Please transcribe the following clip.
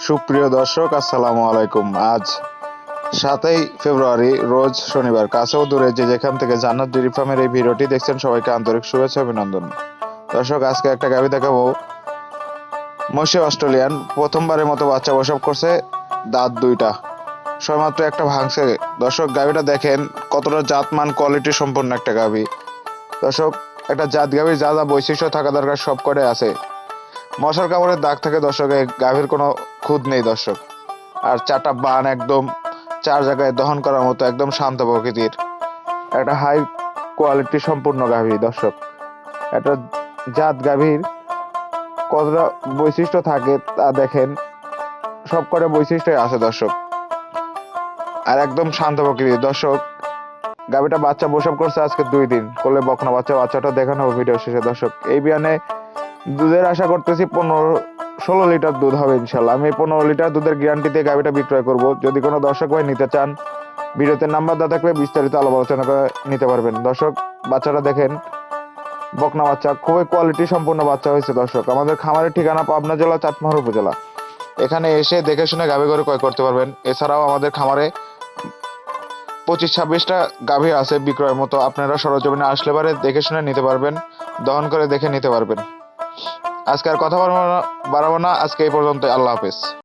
সুপ্রিয় দর্শক, আসসালামু আলাইকুম। আজ 7ই ফেব্রুয়ারি, রোজ শনিবার। কাছে ও দূরে যে যেখান থেকে জান্নাত ডেইরি ফার্মের এই ভিডিওটি দেখছেন, সবাইকে আন্তরিক শুভেচ্ছা অভিনন্দন। দর্শক, আজকে একটা গাভী দেখাবো, মশি অস্ট্রেলিয়ান। প্রথমবারের মতো বাচ্চা প্রসব করছে, দাঁত দুইটা, সবেমাত্র একটা ভাঙছে। দর্শক, গাভীটা দেখেন কতটা জাতমান কোয়ালিটি সম্পন্ন একটা গাভী। দর্শক, একটা জাত গাভীর যা যা বৈশিষ্ট্য থাকা দরকার সব করে আছে। মশার কামড়ের দাগ থেকে দর্শক, এই গাভীর কোনো খুঁত নেই দর্শক। আর চারটা বান একদম চার জায়গায় দহন করার মতো, একদম শান্ত প্রকৃতির একটা হাই কোয়ালিটি সম্পূর্ণ গাভী। দর্শক, একটা জাত গাভীর কতটা বৈশিষ্ট্য থাকে তা দেখেন, সব করে বৈশিষ্ট্যই আছে দর্শক। আর একদম শান্ত প্রকৃতির। দর্শক, গাভীটা বাচ্চা প্রসব করছে আজকে 2 দিন, করলে বকনা বাচ্চাটা দেখানো হবে ভিডিও শেষে। দর্শক, এই বিয়ানে দুধের আশা করতেছি 15-16 লিটার দুধ হবে ইনশাল্লাহ। আমি 15 লিটার দুধের গ্যারান্টি দিয়ে গাভীটা বিক্রয় করব। যদি কোনো দর্শক ভাই নিতে চান, ভিডিওতে নাম্বার দেওয়া থাকলে বিস্তারিত আলাপ আলোচনা করে নিতে পারবেন। দর্শক, বাচ্চাটা দেখেন, বকনা বাচ্চা, খুবই কোয়ালিটি সম্পূর্ণ বাচ্চা হয়েছে। দর্শক, আমাদের খামারের ঠিকানা পাবনা জেলা চাটমোহর উপজেলা। এখানে এসে দেখে শুনে গাভী গরু ক্রয় করতে পারবেন। এছাড়াও আমাদের খামারে 25-26টা গাভী আছে বিক্রয়ের মতো। আপনারা সরজমিনে আসলে পারে দেখে শুনে নিতে পারবেন, দহন করে দেখে নিতে পারবেন। আজকে আর কথা বাড়াবো না, আজকে এই পর্যন্ত। আল্লাহ হাফেজ।